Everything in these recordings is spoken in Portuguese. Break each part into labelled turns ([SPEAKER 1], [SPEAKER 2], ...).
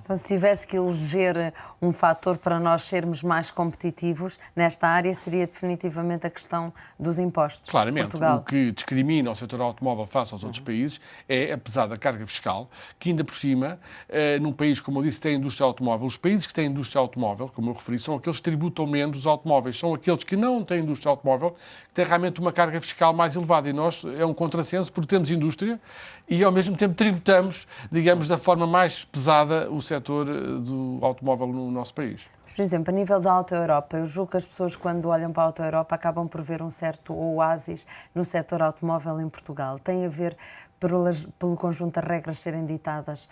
[SPEAKER 1] Então, se tivesse que eleger um fator para nós sermos mais competitivos nesta área, seria definitivamente a questão dos impostos.
[SPEAKER 2] Claramente,
[SPEAKER 1] Portugal.
[SPEAKER 2] o que discrimina o setor automóvel face aos outros países é a pesada carga fiscal, que ainda por cima, num país, como eu disse, tem indústria automóvel, os países que têm indústria automóvel, como eu referi, são aqueles que tributam menos os automóveis, são aqueles que não têm indústria automóvel, que têm realmente uma carga fiscal mais elevada. E nós, é um contrassenso, porque temos indústria e, ao mesmo tempo, tributamos, digamos, da forma mais pesada o setor do automóvel no nosso país.
[SPEAKER 1] Por exemplo, a nível da Auto Europa, eu julgo que as pessoas, quando olham para a Auto Europa, acabam por ver um certo oásis no setor automóvel em Portugal. Tem a ver pelo conjunto de regras serem ditadas,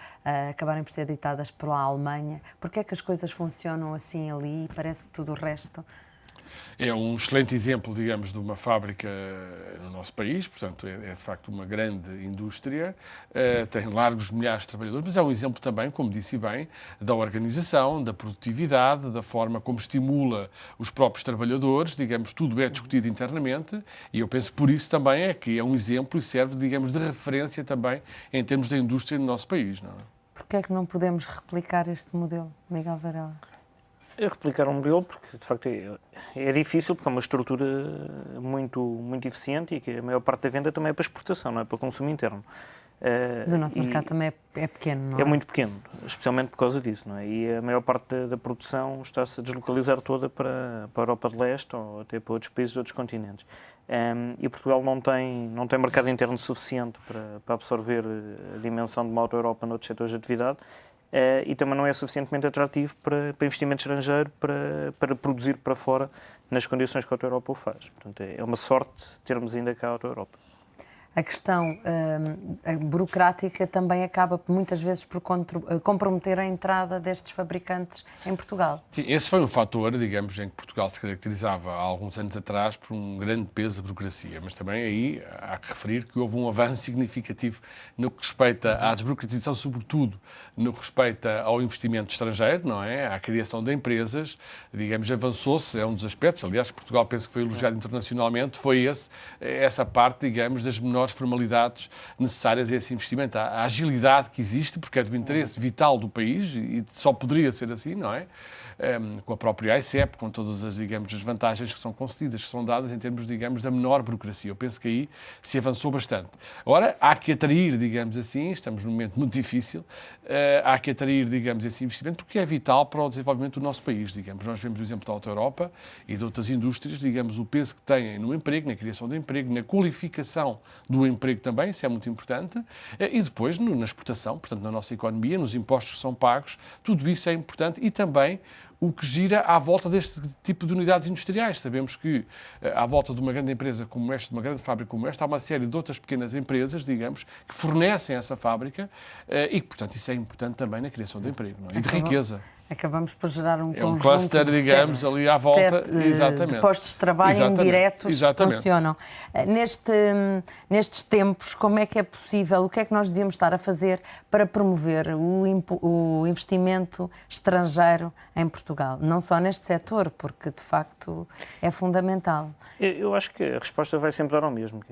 [SPEAKER 1] acabarem por ser ditadas pela Alemanha. Porque é que as coisas funcionam assim ali e parece que tudo o resto...
[SPEAKER 2] É um excelente exemplo, digamos, de uma fábrica no nosso país, portanto, é de facto uma grande indústria, tem largos milhares de trabalhadores, mas é um exemplo também, como disse bem, da organização, da produtividade, da forma como estimula os próprios trabalhadores, digamos, tudo é discutido internamente e eu penso por isso também é que é um exemplo e serve, digamos, de referência também em termos da indústria no nosso país, não é?
[SPEAKER 1] Porquê é que não podemos replicar este modelo, Miguel Varela?
[SPEAKER 3] Replicar um modelo, porque de facto é difícil, porque é uma estrutura muito eficiente e que a maior parte da venda também é para exportação, não é para consumo interno.
[SPEAKER 1] Mas o nosso mercado também é pequeno, não é?
[SPEAKER 3] É muito pequeno, especialmente por causa disso, não é? E a maior parte da produção está-se a deslocalizar toda para a Europa de Leste ou até para outros países, outros continentes. E Portugal não tem mercado interno suficiente para absorver a dimensão de uma Auto Europa noutros setores de atividade. E também não é suficientemente atrativo para investimento estrangeiro para produzir para fora nas condições que a Auto Europa o faz. Portanto, é uma sorte termos ainda cá a Auto Europa.
[SPEAKER 1] A questão burocrática também acaba muitas vezes por comprometer a entrada destes fabricantes em Portugal.
[SPEAKER 2] Sim, esse foi um fator, digamos, em que Portugal se caracterizava há alguns anos atrás por um grande peso de burocracia, mas também aí há que referir que houve um avanço significativo no que respeita à desburocratização, sobretudo no que respeita ao investimento estrangeiro, não é? À criação de empresas, digamos, avançou-se, é um dos aspectos, aliás, Portugal penso que foi elogiado internacionalmente, foi essa parte, digamos, das menores formalidades necessárias a esse investimento. A agilidade que existe, porque é do interesse vital do país, e só poderia ser assim, não é? Com a própria AICEP, com todas as, digamos, as vantagens que são concedidas, que são dadas em termos, digamos, da menor burocracia. Eu penso que aí se avançou bastante. Agora, há que atrair, digamos assim, estamos num momento muito difícil, há que atrair, digamos, esse investimento, porque é vital para o desenvolvimento do nosso país, digamos. Nós vemos o exemplo da Auto Europa e de outras indústrias, digamos, o peso que têm no emprego, na criação de emprego, na qualificação do emprego também, isso é muito importante, e depois na exportação, portanto, na nossa economia, nos impostos que são pagos, tudo isso é importante e também o que gira à volta deste tipo de unidades industriais. Sabemos que à volta de uma grande empresa como esta, de uma grande fábrica como esta, há uma série de outras pequenas empresas, digamos, que fornecem essa fábrica e que, portanto, isso é importante também na criação de emprego, não é? E de riqueza.
[SPEAKER 1] Acabamos por gerar um conjunto
[SPEAKER 2] cluster, digamos, ali à volta,
[SPEAKER 1] de postos de trabalho indiretos que funcionam. Nestes tempos, como é que é possível, o que é que nós devíamos estar a fazer para promover o investimento estrangeiro em Portugal? Não só neste setor, porque de facto é fundamental.
[SPEAKER 3] Eu acho que a resposta vai sempre dar ao mesmo,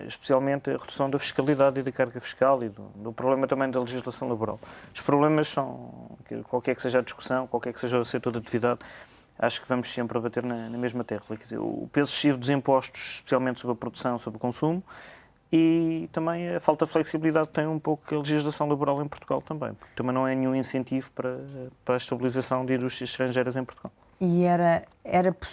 [SPEAKER 3] especialmente a redução da fiscalidade e da carga fiscal e do problema também da legislação laboral. Os problemas são, qualquer que seja a discussão, qualquer que seja o setor de atividade, acho que vamos sempre a bater na mesma tecla. Quer dizer, o peso excessivo dos impostos, especialmente sobre a produção, sobre o consumo, e também a falta de flexibilidade que tem um pouco a legislação laboral em Portugal também, porque também não é nenhum incentivo para a estabilização de indústrias estrangeiras em Portugal.
[SPEAKER 1] E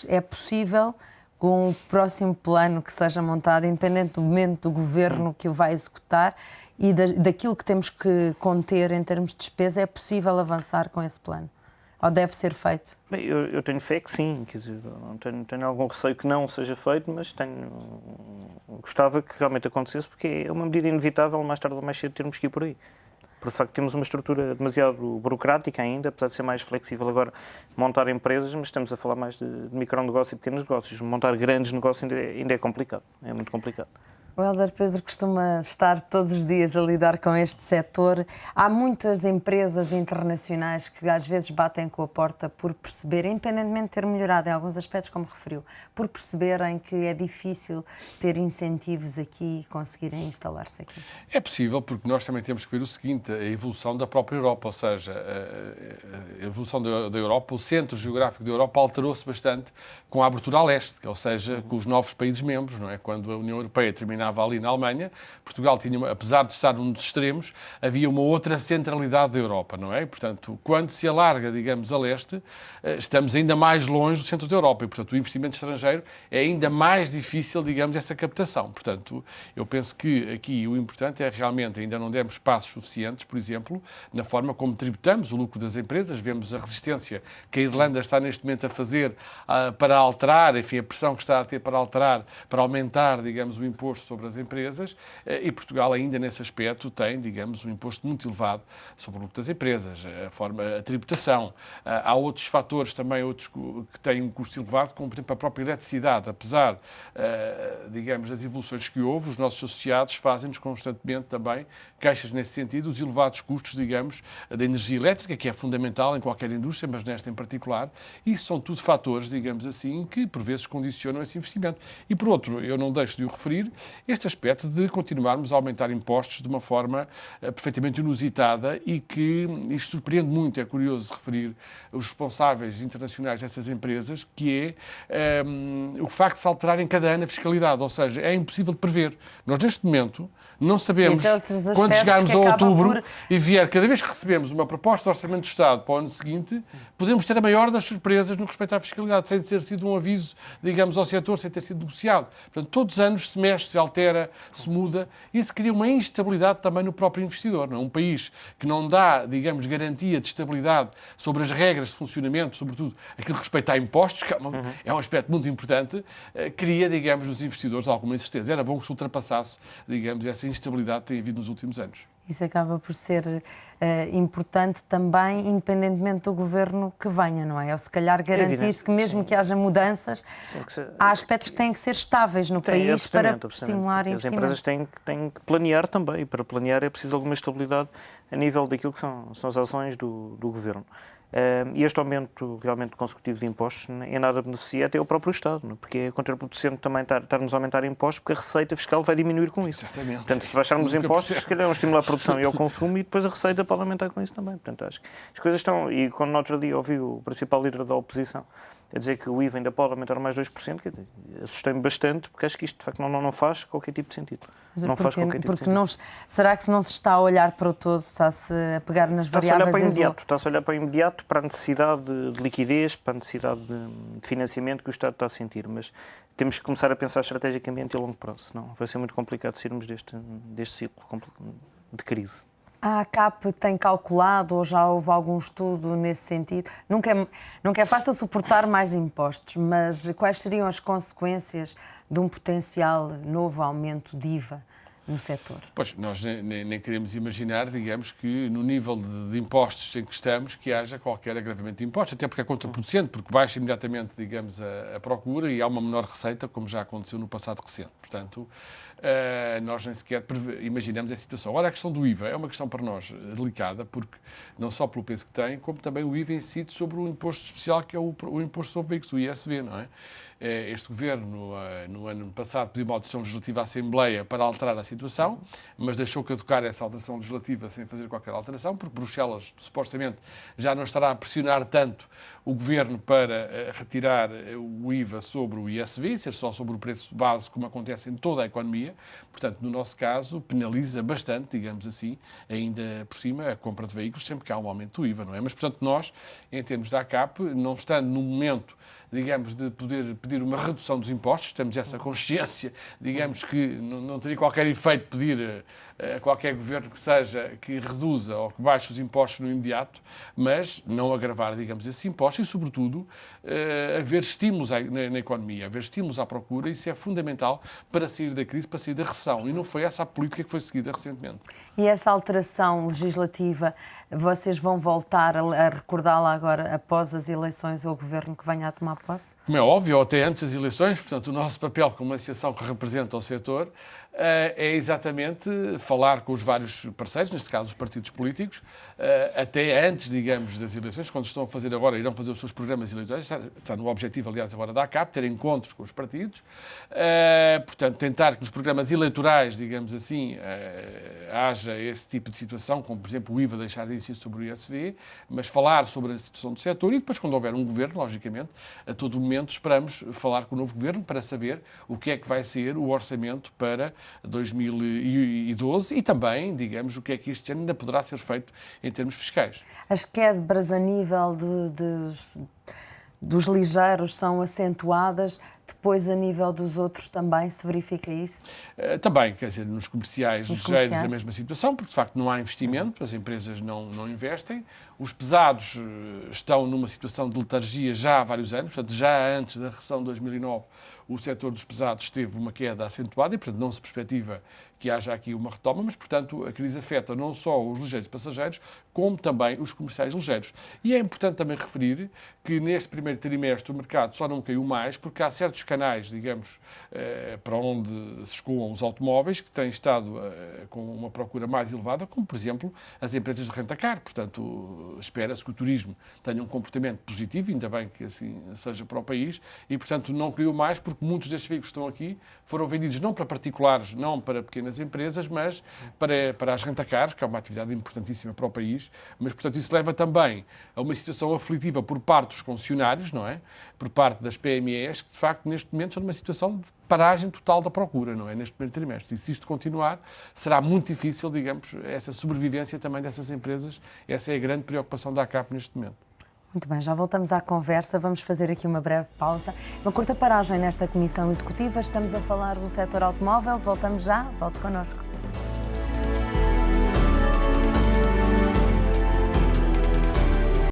[SPEAKER 1] é possível, com o próximo plano que seja montado, independentemente do governo que o vai executar e daquilo que temos que conter em termos de despesa, é possível avançar com esse plano? Ou deve ser feito?
[SPEAKER 3] Bem, eu tenho fé que sim, quer dizer, tenho algum receio que não seja feito, mas gostava que realmente acontecesse, porque é uma medida inevitável, mais tarde ou mais cedo termos que ir por aí. Porque, de facto, temos uma estrutura demasiado burocrática ainda, apesar de ser mais flexível agora montar empresas, mas estamos a falar mais de micronegócio e pequenos negócios. Montar grandes negócios ainda é complicado, é muito complicado.
[SPEAKER 1] O Hélder Pedro costuma estar todos os dias a lidar com este setor. Há muitas empresas internacionais que às vezes batem com a porta por perceberem, independentemente de ter melhorado em alguns aspectos, como referiu, por perceberem que é difícil ter incentivos aqui e conseguirem instalar-se aqui.
[SPEAKER 2] É possível, porque nós também temos que ver o seguinte, a evolução da própria Europa, ou seja, a evolução da Europa, o centro geográfico da Europa alterou-se bastante com a abertura a leste, ou seja, com os novos países membros, não é? Quando a União Europeia terminava ali na Alemanha, Portugal tinha, apesar de estar num dos extremos, havia uma outra centralidade da Europa, não é? E, portanto, quando se alarga, digamos, a leste, estamos ainda mais longe do centro da Europa e, portanto, o investimento estrangeiro é ainda mais difícil, digamos, essa captação. Portanto, eu penso que aqui o importante é realmente, ainda não demos passos suficientes, por exemplo, na forma como tributamos o lucro das empresas, vemos a resistência que a Irlanda está neste momento a fazer para alterar, enfim, a pressão que está a ter para alterar, para aumentar, digamos, o imposto sobre as empresas, e Portugal ainda nesse aspecto tem, digamos, um imposto muito elevado sobre o lucro das empresas, a tributação. Há outros fatores também, outros que têm um custo elevado, como por exemplo a própria eletricidade. Apesar, digamos, das evoluções que houve, os nossos associados fazem-nos constantemente também queixas nesse sentido, os elevados custos, digamos, da energia elétrica, que é fundamental em qualquer indústria, mas nesta em particular, e isso são tudo fatores, digamos assim, que por vezes condicionam esse investimento. E por outro, eu não deixo de o referir, este aspecto de continuarmos a aumentar impostos de uma forma perfeitamente inusitada e que isto surpreende muito, é curioso referir os responsáveis internacionais dessas empresas, que é o facto de se alterarem cada ano a fiscalidade, ou seja, é impossível de prever. Nós neste momento não sabemos quando chegarmos a outubro e vier, cada vez que recebemos uma proposta de Orçamento do Estado para o ano seguinte, podemos ter a maior das surpresas no respeito à fiscalidade, sem ter sido um aviso, digamos, ao setor, sem ter sido negociado. Portanto, todos os anos se mexe, se altera, se muda, e isso cria uma instabilidade também no próprio investidor. Não é? Um país que não dá, digamos, garantia de estabilidade sobre as regras de funcionamento, sobretudo aquilo que respeita a impostos, que é um aspecto muito importante, cria, digamos, nos investidores alguma incerteza. Era bom que se ultrapassasse, digamos, essa instabilidade que tem havido nos últimos anos.
[SPEAKER 1] Isso acaba por ser importante também, independentemente do governo que venha, não é? Ou se calhar garantir-se que mesmo que haja mudanças, há aspectos que têm que ser estáveis no país para estimular investimento.
[SPEAKER 3] As empresas têm que planear também, e para planear é preciso alguma estabilidade a nível daquilo que são as ações do governo. E este aumento realmente consecutivo de impostos em nada beneficia até o próprio Estado, não? Porque é contraproducente também estarmos a aumentar impostos, porque a receita fiscal vai diminuir com isso.
[SPEAKER 2] Exatamente.
[SPEAKER 3] Portanto, se baixarmos os impostos, se calhar é um estímulo à produção e ao consumo, e depois a receita pode aumentar com isso também. Portanto, acho que as coisas estão... E quando no outro dia ouvi o principal líder da oposição a dizer que o IVA ainda pode aumentar mais 2%, quer dizer, assustei-me bastante, porque acho que isto, de facto, não faz qualquer tipo de sentido. Não faz qualquer tipo de sentido.
[SPEAKER 1] Será que se não se está a olhar para o todo, está-se a pegar nas variáveis?
[SPEAKER 3] Está-se a olhar para o imediato, para a necessidade de liquidez, para a necessidade de financiamento que o Estado está a sentir, mas temos que começar a pensar estrategicamente e a longo prazo, senão vai ser muito complicado sairmos deste ciclo de crise.
[SPEAKER 1] A ACAP tem calculado ou já houve algum estudo nesse sentido? Nunca é fácil suportar mais impostos, mas quais seriam as consequências de um potencial novo aumento de IVA no setor?
[SPEAKER 2] Pois, nós nem queremos imaginar, digamos, que no nível de impostos em que estamos, que haja qualquer agravamento de impostos, até porque é contraproducente, porque baixa imediatamente, digamos, a procura e há uma menor receita, como já aconteceu no passado recente. Portanto, nós nem sequer imaginamos a situação. Ora, a questão do IVA é uma questão para nós delicada, porque não só pelo peso que tem, como também o IVA incide sobre o imposto especial, que é o imposto sobre veículos, o ISV, não é? Este governo, no ano passado, pediu uma alteração legislativa à Assembleia para alterar a situação, mas deixou caducar essa alteração legislativa sem fazer qualquer alteração, porque Bruxelas, supostamente, já não estará a pressionar tanto o governo para retirar o IVA sobre o ISV, ser só sobre o preço base, como acontece em toda a economia. Portanto, no nosso caso, penaliza bastante, digamos assim, ainda por cima, a compra de veículos, sempre que há um aumento do IVA, não é? Mas, portanto, nós, em termos da ACAP, não estando no momento, digamos, de poder pedir uma redução dos impostos, temos essa consciência, digamos, que não teria qualquer efeito pedir a qualquer governo que seja que reduza ou que baixe os impostos no imediato, mas não agravar, digamos, esses impostos e, sobretudo, haver estímulos na economia, haver estímulos à procura. Isso é fundamental para sair da crise, para sair da recessão. E não foi essa a política que foi seguida recentemente.
[SPEAKER 1] E essa alteração legislativa, vocês vão voltar a recordá-la agora após as eleições ou o governo que venha a tomar posse?
[SPEAKER 2] Como é óbvio, ou até antes das eleições, portanto, o nosso papel como associação que representa o setor é exatamente falar com os vários parceiros, neste caso os partidos políticos, até antes, digamos, das eleições, quando estão a fazer agora, irão fazer os seus programas eleitorais, está no objetivo, aliás, agora da ACAP, ter encontros com os partidos, portanto, tentar que nos programas eleitorais, digamos assim, haja esse tipo de situação, como, por exemplo, o IVA deixar de incidir sobre o ISV, mas falar sobre a situação do setor e depois, quando houver um governo, logicamente, a todo momento esperamos falar com o novo governo para saber o que é que vai ser o orçamento para 2012 e também, digamos, o que é que este ano ainda poderá ser feito em termos fiscais.
[SPEAKER 1] As quebras a nível dos ligeiros são acentuadas, depois a nível dos outros também se verifica isso?
[SPEAKER 2] Também, quer dizer, nos comerciais ligeiros a mesma situação, porque de facto não há investimento, as empresas não investem, os pesados estão numa situação de letargia já há vários anos, portanto já antes da recessão de 2009 o setor dos pesados teve uma queda acentuada e, portanto, não se perspectiva que haja aqui uma retoma, mas, portanto, a crise afeta não só os ligeiros passageiros, como também os comerciais ligeiros. E é importante também referir que neste primeiro trimestre o mercado só não caiu mais porque há certos canais, digamos, para onde se escoam os automóveis que têm estado com uma procura mais elevada, como, por exemplo, as empresas de rentacar. Portanto, espera-se que o turismo tenha um comportamento positivo, ainda bem que assim seja para o país, e, portanto, não caiu mais porque muitos destes veículos que estão aqui foram vendidos não para particulares, não para pequenas empresas, mas para as rentacares, que é uma atividade importantíssima para o país, mas, portanto, isso leva também a uma situação aflitiva por parte dos concessionários, não é? Por parte das PMEs, que, de facto, neste momento são numa situação de paragem total da procura, não é? Neste primeiro trimestre. E se isto continuar, será muito difícil, digamos, essa sobrevivência também dessas empresas. Essa é a grande preocupação da ACAP neste momento.
[SPEAKER 1] Muito bem, já voltamos à conversa. Vamos fazer aqui uma breve pausa. Uma curta paragem nesta Comissão Executiva. Estamos a falar do setor automóvel. Voltamos já. Volte connosco.